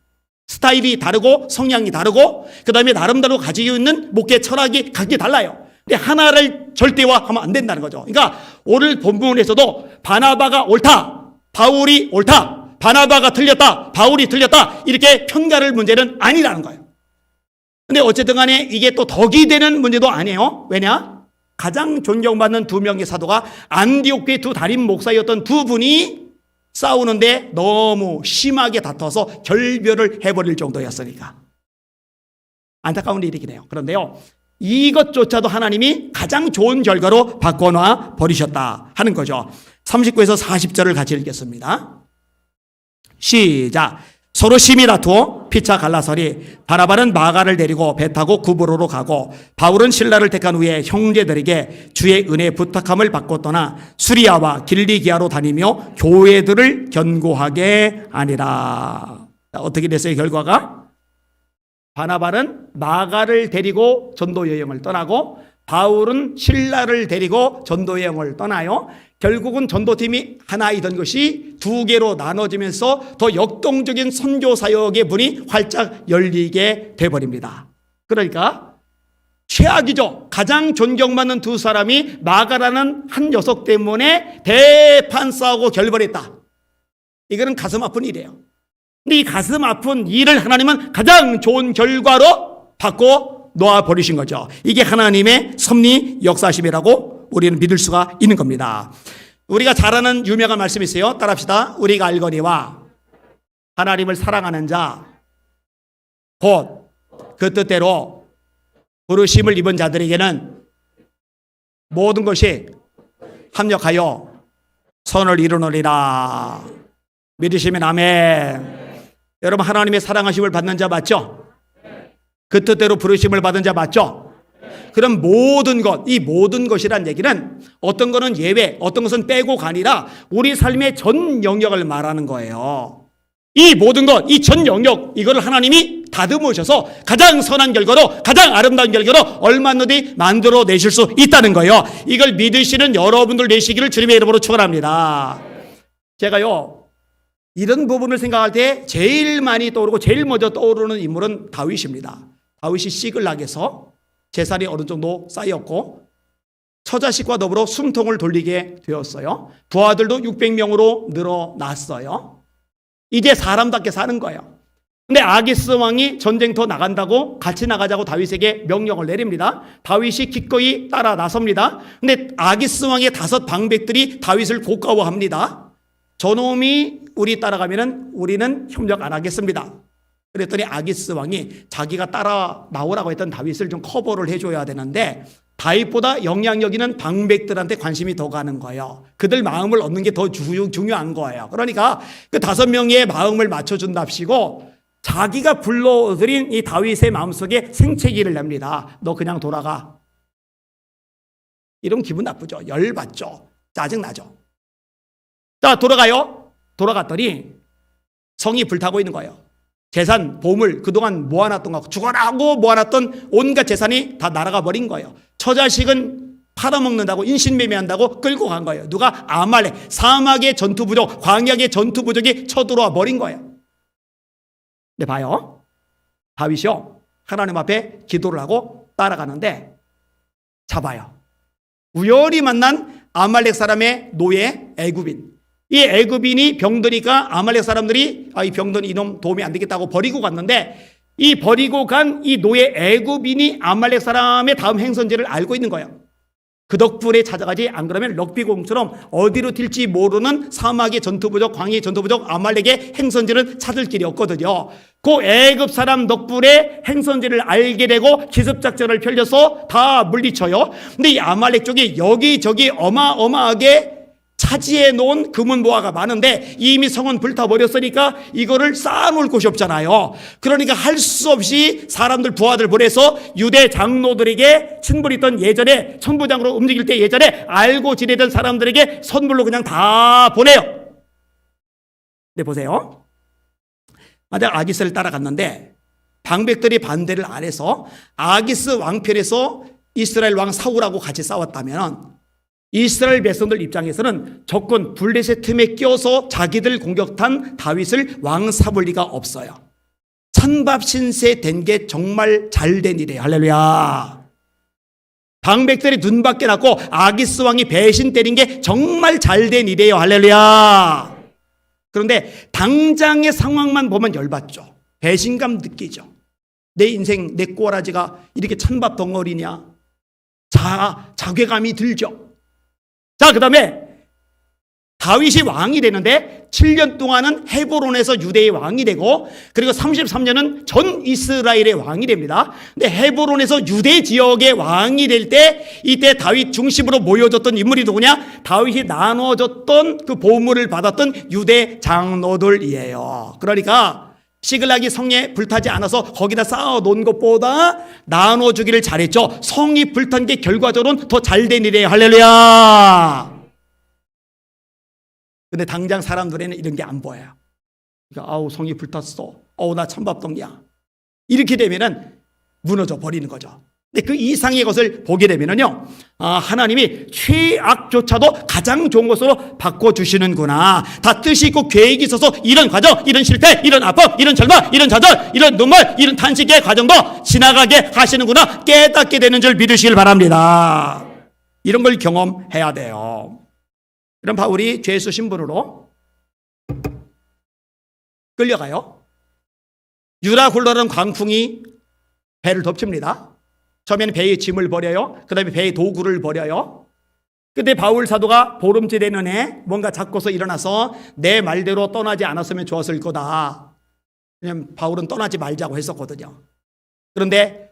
스타일이 다르고 성향이 다르고 그 다음에 나름대로 가지고 있는 목회 철학이 각기 달라요. 근데 하나를 절대화하면 안 된다는 거죠. 그러니까 오늘 본문에서도 바나바가 옳다, 바울이 옳다, 바나바가 틀렸다, 바울이 틀렸다, 이렇게 편가를 문제는 아니라는 거예요. 근데 어쨌든 간에 이게 또 덕이 되는 문제도 아니에요. 왜냐? 가장 존경받는 두 명의 사도가 안디옥 교회 두 담임 목사였던 두 분이 싸우는데 너무 심하게 다퉈서 결별을 해버릴 정도였으니까. 안타까운 일이긴 해요. 그런데요, 이것조차도 하나님이 가장 좋은 결과로 바꿔놔 버리셨다 하는 거죠. 39에서 40절을 같이 읽겠습니다. 시작. 서로 심히 다투어 피차 갈라서리 바나바는 마가를 데리고 배 타고 구브로로 가고 바울은 신라를 택한 후에 형제들에게 주의 은혜 부탁함을 받고 떠나 수리아와 길리기아로 다니며 교회들을 견고하게 하니라. 어떻게 됐어요, 결과가? 바나바는 마가를 데리고 전도 여행을 떠나고 바울은 신라를 데리고 전도 여행을 떠나요. 결국은 전도팀이 하나이던 것이 두 개로 나눠지면서 더 역동적인 선교 사역의 문이 활짝 열리게 돼버립니다. 그러니까 최악이죠. 가장 존경받는 두 사람이 마가라는 한 녀석 때문에 대판 싸우고 결별했다. 이거는 가슴 아픈 일이에요. 근데 이 가슴 아픈 일을 하나님은 가장 좋은 결과로 바꿔 놓아버리신 거죠. 이게 하나님의 섭리 역사심이라고 우리는 믿을 수가 있는 겁니다. 우리가 잘 아는 유명한 말씀이 있어요. 따라합시다. 우리가 알거니와 하나님을 사랑하는 자 곧 그 뜻대로 부르심을 입은 자들에게는 모든 것이 합력하여 선을 이루느니라. 믿으시면 아멘. 여러분, 하나님의 사랑하심을 받는 자 맞죠? 그 뜻대로 부르심을 받은 자 맞죠? 그럼 모든 것, 이 모든 것이란 얘기는 어떤 거는 예외, 어떤 것은 빼고가 아니라 우리 삶의 전 영역을 말하는 거예요. 이 모든 것, 이 전 영역, 이걸 하나님이 다듬으셔서 가장 선한 결과로, 가장 아름다운 결과로 얼마든지 만들어 내실 수 있다는 거예요. 이걸 믿으시는 여러분들 되시기를 주님의 이름으로 축원합니다. 제가요, 이런 부분을 생각할 때 제일 많이 떠오르고 제일 먼저 떠오르는 인물은 다윗입니다. 다윗이 시글락에서 재산이 어느 정도 쌓였고 처자식과 더불어 숨통을 돌리게 되었어요. 부하들도 600명으로 늘어났어요. 이제 사람답게 사는 거예요. 근데 아기스 왕이 전쟁터 나간다고 같이 나가자고 다윗에게 명령을 내립니다. 다윗이 기꺼이 따라 나섭니다. 근데 아기스 왕의 5 방백들이 다윗을 고가워합니다. 저놈이 우리 따라가면은 우리는 협력 안 하겠습니다. 그랬더니 아기스 왕이 자기가 따라 나오라고 했던 다윗을 좀 커버를 해줘야 되는데 다윗보다 영향력 있는 방백들한테 관심이 더 가는 거예요. 그들 마음을 얻는 게 더 중요한 거예요. 그러니까 그 5명의 마음을 맞춰준답시고 자기가 불러들인 이 다윗의 마음속에 생채기를 냅니다. 너 그냥 돌아가. 이런 기분 나쁘죠. 열받죠. 짜증나죠. 자, 돌아가요. 돌아갔더니 성이 불타고 있는 거예요. 재산, 보물, 그동안 모아놨던 거, 죽어라 하고 모아놨던 온갖 재산이 다 날아가 버린 거예요. 처자식은 팔아먹는다고, 인신매매한다고 끌고 간 거예요. 누가? 아말렉. 사막의 전투부족, 광야의 전투부족이 쳐들어와 버린 거예요. 근데 봐요. 다윗이요, 하나님 앞에 기도를 하고 따라가는데 잡아요. 우연히 만난 아말렉 사람의 노예 애굽인. 이 애굽인이 병드니까 아말렉 사람들이 이 병든 이놈 도움이 안 되겠다고 버리고 갔는데 이 버리고 간 이 노예 애굽인이 아말렉 사람의 다음 행선지를 알고 있는 거예요. 그 덕분에 찾아가지, 안 그러면 럭비공처럼 어디로 튈지 모르는 사막의 전투부족, 광야의 전투부족 아말렉의 행선지를 찾을 길이 없거든요. 그 애굽 사람 덕분에 행선지를 알게 되고 기습작전을 펼쳐서 다 물리쳐요. 근데 이 아말렉 쪽이 여기저기 어마어마하게 차지해 놓은 금은보화가 많은데 이미 성은 불타버렸으니까 이거를 쌓아놓을 곳이 없잖아요. 그러니까 할 수 없이 사람들, 부하들 보내서 유대 장로들에게 친분있던 예전에 천부장으로 움직일 때 예전에 알고 지내던 사람들에게 선물로 그냥 다 보내요. 근데 보세요. 만약 아기스를 따라갔는데 방백들이 반대를 안 해서 아기스 왕편에서 이스라엘 왕 사울하고 같이 싸웠다면 이스라엘 백성들 입장에서는 적군 블레셋 틈에 끼어서 자기들 공격한 다윗을 왕 삼을 리가 없어요. 찬밥 신세 된 게 정말 잘된 일이에요. 할렐루야. 방백들이 눈밖에 났고 아기스 왕이 배신 때린 게 정말 잘된 일이에요. 할렐루야. 그런데 당장의 상황만 보면 열받죠. 배신감 느끼죠. 내 인생, 내 꼬라지가 이렇게 찬밥 덩어리냐. 자괴감이 들죠. 자, 그 다음에 다윗이 왕이 되는데 7년 동안은 헤브론에서 유대의 왕이 되고 그리고 33년은 전 이스라엘의 왕이 됩니다. 근데 헤브론에서 유대 지역의 왕이 될 때 이때 다윗 중심으로 모여졌던 인물이 누구냐? 다윗이 나눠줬던 그 보물을 받았던 유대 장로들이에요. 그러니까 시글락이 성에 불타지 않아서 거기다 쌓아놓은 것보다 나눠주기를 잘했죠. 성이 불탄 게 결과적으로는 더 잘된 일이에요. 할렐루야. 근데 당장 사람 눈에는 이런 게 안 보여요. 그러니까 아우 성이 불탔어. 나 찬밥덩이야. 이렇게 되면은 무너져 버리는 거죠. 근데 그 이상의 것을 보게 되면은요, 하나님이 최악조차도 가장 좋은 것으로 바꿔주시는구나. 다 뜻이 있고 계획이 있어서 이런 과정, 이런 실패, 이런 아픔, 이런 절망, 이런 좌절, 이런 눈물, 이런 탄식의 과정도 지나가게 하시는구나 깨닫게 되는 줄 믿으시길 바랍니다. 이런 걸 경험해야 돼요. 그럼 바울이 죄수 신분으로 끌려가요. 유라 굴러가는 광풍이 배를 덮칩니다. 처음에는 배에 짐을 버려요. 그 다음에 배에 도구를 버려요. 근데 바울 사도가 보름째 되는 해 뭔가 잡고서 일어나서 내 말대로 떠나지 않았으면 좋았을 거다. 왜냐하면 바울은 떠나지 말자고 했었거든요. 그런데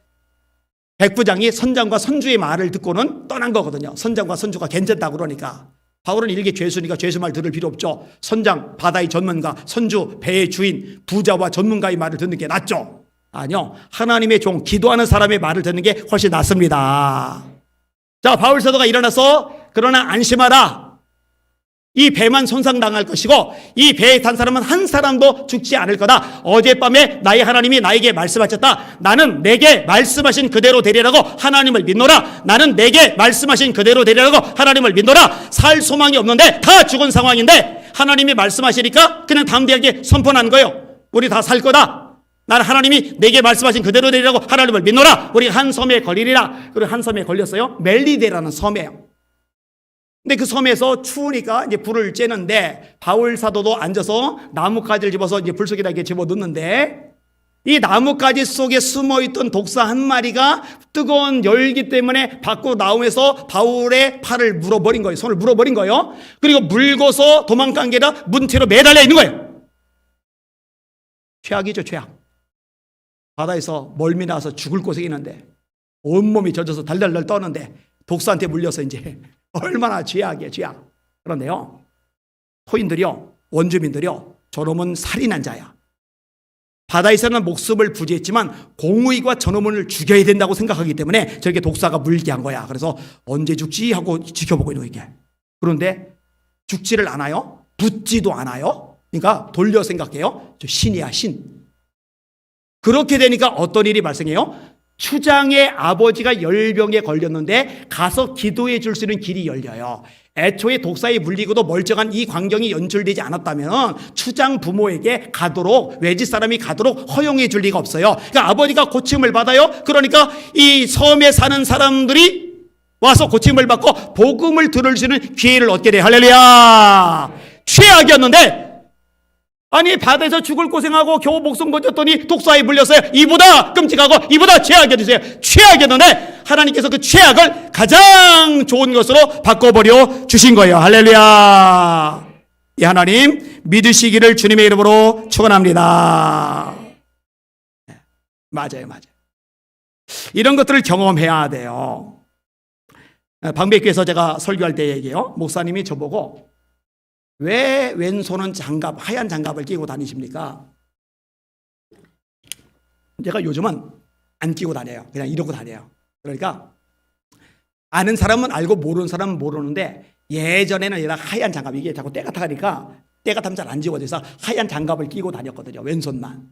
백부장이 선장과 선주의 말을 듣고는 떠난 거거든요. 선장과 선주가 괜찮다고 그러니까. 바울은 일개 죄수니까 죄수 말 들을 필요 없죠. 선장, 바다의 전문가, 선주, 배의 주인, 부자와 전문가의 말을 듣는 게 낫죠. 아니요. 하나님의 종, 기도하는 사람의 말을 듣는 게 훨씬 낫습니다. 자, 바울 사도가 일어나서 그러나 안심하라. 이 배만 손상당할 것이고 이 배에 탄 사람은 한 사람도 죽지 않을 거다. 어젯밤에 나의 하나님이 나에게 말씀하셨다. 나는 내게 말씀하신 그대로 되리라고 하나님을 믿노라. 나는 내게 말씀하신 그대로 되리라고 하나님을 믿노라. 살 소망이 없는데 다 죽은 상황인데 하나님이 말씀하시니까 그냥 담대하게 선포한 거예요. 우리 다 살 거다. 나는 하나님이 내게 말씀하신 그대로 되리라고 하나님을 믿노라. 우리 한 섬에 걸리리라. 그리고 한 섬에 걸렸어요. 멜리데라는 섬이에요. 근데 그 섬에서 추우니까 이제 불을 쬐는데 바울 사도도 앉아서 나뭇가지를 집어서 이제 불 속에다 이렇게 집어 넣는데 이 나뭇가지 속에 숨어 있던 독사 한 마리가 뜨거운 열기 때문에 밖으로 나오면서 바울의 팔을 물어버린 거예요. 손을 물어버린 거예요. 그리고 물고서 도망간 게 아니라 문태로 매달려 있는 거예요. 최악이죠, 최악. 바다에서 멀미 나서 죽을 고생이 있는데 온몸이 젖어서 달달달 떠는데 독사한테 물려서 이제 얼마나 죄악이에요, 죄악. 그런데요, 토인들이요, 원주민들이요, 저놈은 살인한 자야. 바다에서는 목숨을 부지했지만 공의가 저놈을 죽여야 된다고 생각하기 때문에 저렇게 독사가 물게 한 거야. 그래서 언제 죽지 하고 지켜보고 있는 거예요. 그런데 죽지를 않아요. 붙지도 않아요. 그러니까 돌려 생각해요. 저 신이야, 신. 그렇게 되니까 어떤 일이 발생해요? 추장의 아버지가 열병에 걸렸는데 가서 기도해 줄 수 있는 길이 열려요. 애초에 독사에 물리고도 멀쩡한 이 광경이 연출되지 않았다면 추장 부모에게 가도록, 외지 사람이 가도록 허용해 줄 리가 없어요. 그러니까 아버지가 고침을 받아요. 그러니까 이 섬에 사는 사람들이 와서 고침을 받고 복음을 들을 수 있는 기회를 얻게 돼요. 할렐루야. 최악이었는데 아니 바다에서 죽을 고생하고 겨우 목숨 건졌더니 독사에 물렸어요. 이보다 끔찍하고 이보다 최악이었어요. 최악이었는데 하나님께서 그 최악을 가장 좋은 것으로 바꿔버려 주신 거예요. 할렐루야. 이 하나님 믿으시기를 주님의 이름으로 축원합니다. 맞아요. 이런 것들을 경험해야 돼요. 방백교에서 제가 설교할 때 얘기해요. 목사님이 저보고 왜 왼손은 장갑, 하얀 장갑을 끼고 다니십니까? 제가 요즘은 안 끼고 다녀요. 그냥 이러고 다녀요. 그러니까 아는 사람은 알고 모르는 사람은 모르는데 예전에는 하얀 장갑, 이게 자꾸 때가 타가니까 때가 타면 잘 안 지워져서 하얀 장갑을 끼고 다녔거든요. 왼손만.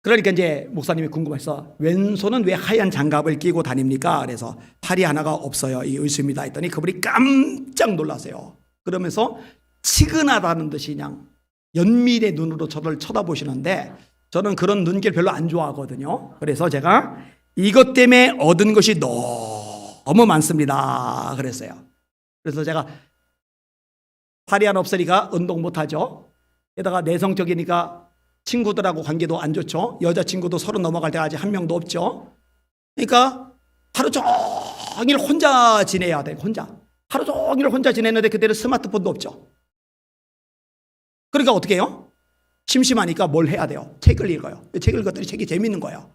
그러니까 이제 목사님이 궁금해서 왼손은 왜 하얀 장갑을 끼고 다닙니까? 그래서 팔이 하나가 없어요. 이 의심이다 했더니 그분이 깜짝 놀라세요. 그러면서 치근하다는 듯이 그냥 연민의 눈으로 저를 쳐다보시는데 저는 그런 눈길 별로 안 좋아하거든요. 그래서 제가 이것 때문에 얻은 것이 너무 많습니다. 그랬어요. 그래서 제가 팔이 하나 없으니까 운동 못하죠. 게다가 내성적이니까 친구들하고 관계도 안 좋죠. 여자친구도 30 넘어갈 때가 아직 한 명도 없죠. 그러니까 하루 종일 혼자 지내야 돼. 혼자. 하루 종일 혼자 지내는데 그때는 스마트폰도 없죠. 그러니까 어떻게 해요? 심심하니까 뭘 해야 돼요? 책을 읽어요. 책을 읽었더니 책이 재밌는 거예요.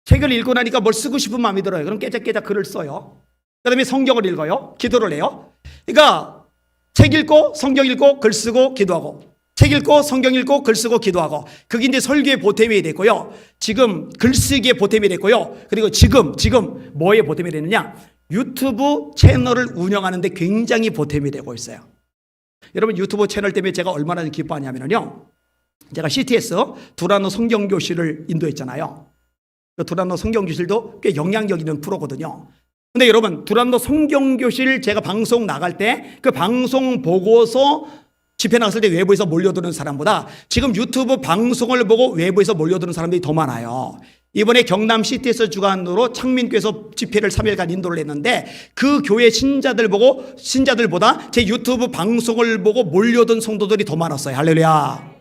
책을 읽고 나니까 뭘 쓰고 싶은 마음이 들어요. 그럼 깨작깨작 글을 써요. 그 다음에 성경을 읽어요. 기도를 해요. 그러니까 책 읽고 성경 읽고 글 쓰고 기도하고 책 읽고 성경 읽고 글 쓰고 기도하고 그게 이제 설교의 보탬이 됐고요. 지금 글쓰기의 보탬이 됐고요. 그리고 지금 뭐의 보탬이 되느냐? 유튜브 채널을 운영하는데 굉장히 보탬이 되고 있어요. 여러분 유튜브 채널 때문에 제가 얼마나 기뻐하냐면요. 제가 CTS 두라노 성경교실을 인도했잖아요. 그 두라노 성경교실도 꽤 영향력 있는 프로거든요. 근데 여러분 두라노 성경교실 제가 방송 나갈 때 그 방송 보고서 집회 나갔을 때 외부에서 몰려드는 사람보다 지금 유튜브 방송을 보고 외부에서 몰려드는 사람들이 더 많아요. 이번에 경남 CTS 주관으로 창민교회에서 집회를 3일간 인도를 했는데 그 교회 신자들보다 제 유튜브 방송을 보고 몰려든 성도들이 더 많았어요. 할렐루야.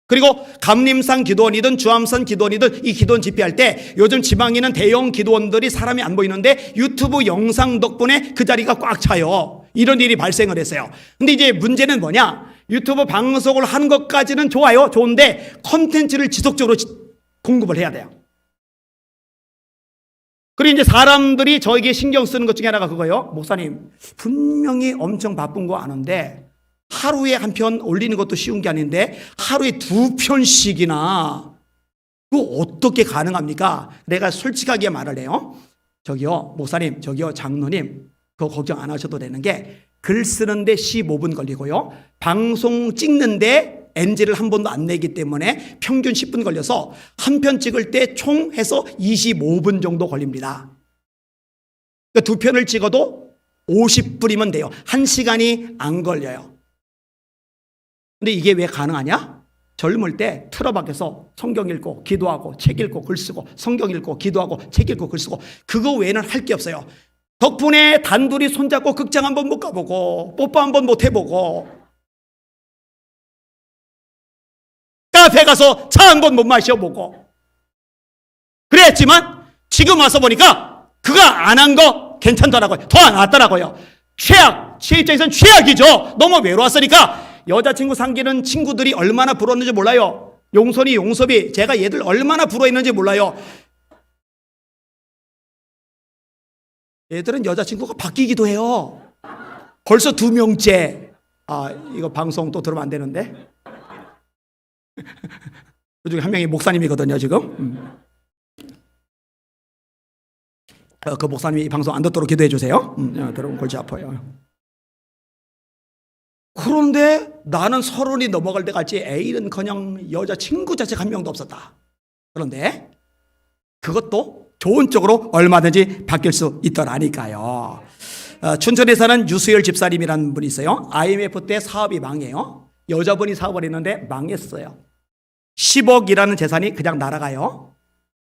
그리고 감림산 기도원이든 주암산 기도원이든 이 기도원 집회할 때 요즘 지방에 있는 대형 기도원들이 사람이 안 보이는데 유튜브 영상 덕분에 그 자리가 꽉 차요. 이런 일이 발생을 했어요. 근데 이제 문제는 뭐냐? 유튜브 방송을 하는 것까지는 좋아요. 좋은데 컨텐츠를 지속적으로 공급을 해야 돼요. 그리고 이제 사람들이 저에게 신경 쓰는 것 중에 하나가 그거예요. 목사님, 분명히 엄청 바쁜 거 아는데 하루에 한 편 올리는 것도 쉬운 게 아닌데 하루에 2편씩이나 그거 어떻게 가능합니까? 내가 솔직하게 말을 해요. 저기요 목사님, 저기요 장로님, 그거 걱정 안 하셔도 되는 게 글 쓰는데 15분 걸리고요. 방송 찍는데 NG를 한 번도 안 내기 때문에 평균 10분 걸려서 한 편 찍을 때 총 해서 25분 정도 걸립니다. 그러니까 2편을 찍어도 50분이면 돼요. 1시간이 안 걸려요. 근데 이게 왜 가능하냐? 젊을 때 틀어박혀서 성경 읽고 기도하고 책 읽고 글 쓰고 성경 읽고 기도하고 책 읽고 글 쓰고 그거 외에는 할 게 없어요. 덕분에 단둘이 손잡고 극장 한번 못 가보고 뽀뽀 한번 못 해보고 카페 가서 차 한 번 못 마셔보고 그랬지만 지금 와서 보니까 그거 안 한 거 괜찮더라고요. 더 안 왔더라고요. 최악, 제 입장에서는 최악이죠. 너무 외로웠으니까 여자친구 사귀는 친구들이 얼마나 부러웠는지 몰라요. 용선이, 용섭이, 제가 얘들 얼마나 부러워했는지 몰라요. 얘들은 여자친구가 바뀌기도 해요. 벌써 2명째. 아, 이거 방송 또 들으면 안 되는데. 그 중에 한 명이 목사님이거든요, 지금. 그 목사님이 이 방송 안 듣도록 기도해 주세요. 들으면 골치 아파요. 그런데 나는 30이 넘어갈 때까지 애인은커녕 여자친구 자체가 한 명도 없었다. 그런데 그것도 좋은 쪽으로 얼마든지 바뀔 수 있더라니까요. 춘천에 사는 유수열 집사님이라는 분이 있어요. IMF 때 사업이 망해요. 여자분이 사업을 했는데 망했어요. 10억이라는 재산이 그냥 날아가요.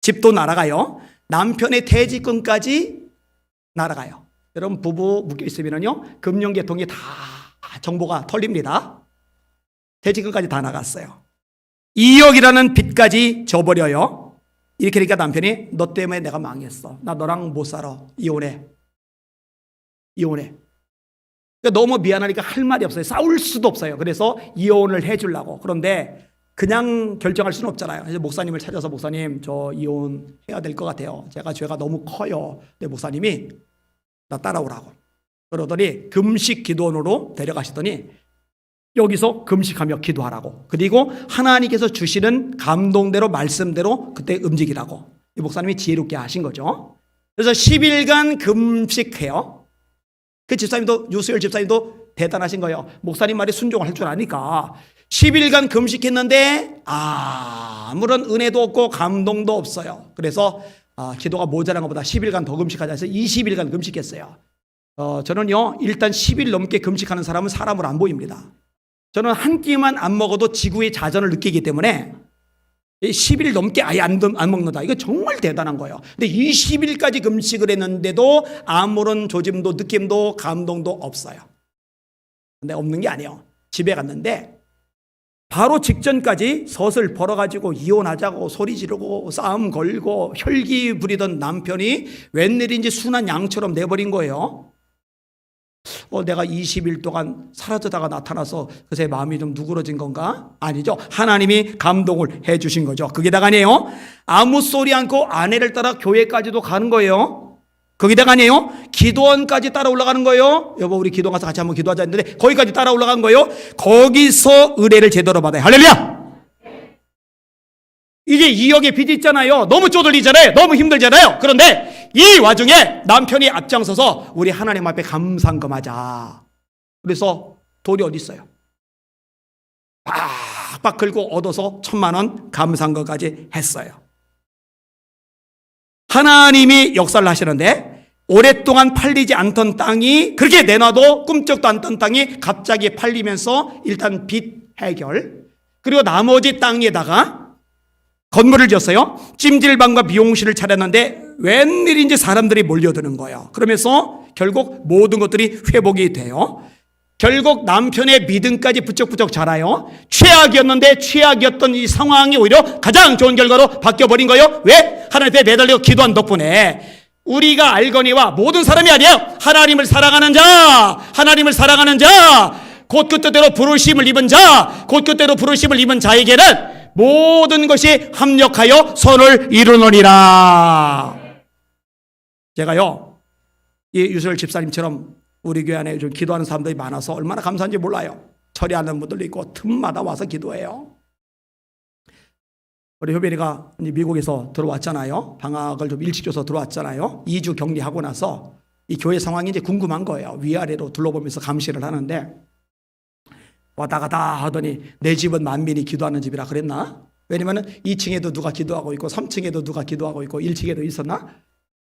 집도 날아가요. 남편의 퇴직금까지 날아가요. 여러분 부부 묶여 있으면요 금융계통이 다 정보가 털립니다. 퇴직금까지 다 나갔어요. 2억이라는 빚까지 져버려요. 이렇게 하니까 남편이 너 때문에 내가 망했어. 나 너랑 못 살아. 이혼해. 그러니까 너무 미안하니까 할 말이 없어요. 싸울 수도 없어요. 그래서 이혼을 해주려고. 그런데 그냥 결정할 수는 없잖아요. 그래서 목사님을 찾아서 목사님 저 이혼해야 될 것 같아요. 제가 죄가 너무 커요. 근데 목사님이 나 따라오라고. 그러더니 금식 기도원으로 데려가시더니 여기서 금식하며 기도하라고. 그리고 하나님께서 주시는 감동대로 말씀대로 그때 움직이라고. 이 목사님이 지혜롭게 하신 거죠. 그래서 10일간 금식해요. 그 집사님도 유수열 집사님도 대단하신 거예요. 목사님 말에 순종을 할 줄 아니까 10일간 금식했는데 아무런 은혜도 없고 감동도 없어요. 그래서 기도가 모자란 것보다 10일간 더 금식하자 해서 20일간 금식했어요. 저는요, 일단 10일 넘게 금식하는 사람은 사람으로 안 보입니다. 저는 한 끼만 안 먹어도 지구의 자전을 느끼기 때문에 10일 넘게 아예 안 먹는다. 이거 정말 대단한 거예요. 근데 20일까지 금식을 했는데도 아무런 조짐도 느낌도 감동도 없어요. 근데 없는 게 아니에요. 집에 갔는데 바로 직전까지 섯을 벌어가지고 이혼하자고 소리 지르고 싸움 걸고 혈기 부리던 남편이 웬일인지 순한 양처럼 내버린 거예요. 내가 20일 동안 사라지다가 나타나서 그새 마음이 좀 누그러진 건가? 아니죠. 하나님이 감동을 해 주신 거죠. 그게다가 아니에요. 아무 소리 않고 아내를 따라 교회까지도 가는 거예요. 거기다가 아니에요. 기도원까지 따라 올라가는 거예요. 여보, 우리 기도 가서 같이 한번 기도하자 했는데 거기까지 따라 올라간 거예요. 거기서 의뢰를 제대로 받아요. 할렐루야. 이제 2억의 빚이 있잖아요. 너무 쪼들리잖아요. 너무 힘들잖아요. 그런데 이 와중에 남편이 앞장서서 우리 하나님 앞에 감상금하자. 그래서 돈이 어디 있어요? 빡빡 긁고 얻어서 1,000,000원 감상금까지 했어요. 하나님이 역사를 하시는데 오랫동안 팔리지 않던 땅이, 그렇게 내놔도 꿈쩍도 않던 땅이 갑자기 팔리면서 일단 빚 해결, 그리고 나머지 땅에다가 건물을 지었어요. 찜질방과 미용실을 차렸는데 웬일인지 사람들이 몰려드는 거예요. 그러면서 결국 모든 것들이 회복이 돼요. 결국 남편의 믿음까지 부쩍부쩍 자라요. 최악이었는데 최악이었던 이 상황이 오히려 가장 좋은 결과로 바뀌어버린 거예요. 왜? 하나님 앞에 매달려 기도한 덕분에. 우리가 알거니와 모든 사람이 아니에요. 하나님을 사랑하는 자, 하나님을 사랑하는 자, 곧 그때대로 부르심을 입은 자, 곧 그때로 부르심을 입은 자에게는 모든 것이 합력하여 선을 이루느니라. 제가요, 이 유설 집사님처럼 우리 교회 안에 좀 기도하는 사람들이 많아서 얼마나 감사한지 몰라요. 처리하는 분들도 있고 틈마다 와서 기도해요. 우리 효빈이가 미국에서 들어왔잖아요. 방학을 좀 일찍 줘서 들어왔잖아요. 2주 격리하고 나서 이 교회 상황이 이제 궁금한 거예요. 위아래로 둘러보면서 감시를 하는데 왔다 갔다 하더니 내 집은 만민이 기도하는 집이라 그랬나? 왜냐면 2층에도 누가 기도하고 있고 3층에도 누가 기도하고 있고 1층에도 있었나?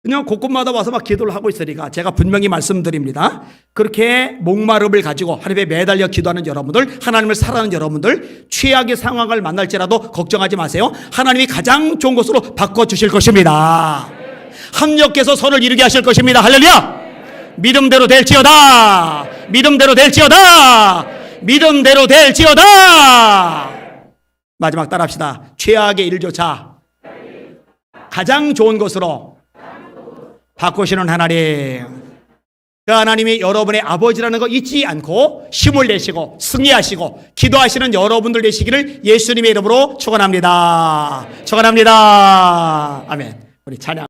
그냥 곳곳마다 와서 막 기도를 하고 있으니까 제가 분명히 말씀드립니다. 그렇게 목마름을 가지고 하나님에 매달려 기도하는 여러분들, 하나님을 사랑하는 여러분들, 최악의 상황을 만날지라도 걱정하지 마세요. 하나님이 가장 좋은 것으로 바꿔주실 것입니다. 합력해서 선을 이루게 하실 것입니다. 할렐루야. 믿음대로 될지어다. 믿음대로 될지어다. 믿음대로 될지어다. 마지막 따라합시다. 최악의 일조차 가장 좋은 것으로 바꾸시는 하나님. 그 하나님이 여러분의 아버지라는 거 잊지 않고 힘을 내시고 승리하시고 기도하시는 여러분들 되시기를 예수님의 이름으로 축원합니다. 축원합니다. 아멘. 우리 찬양.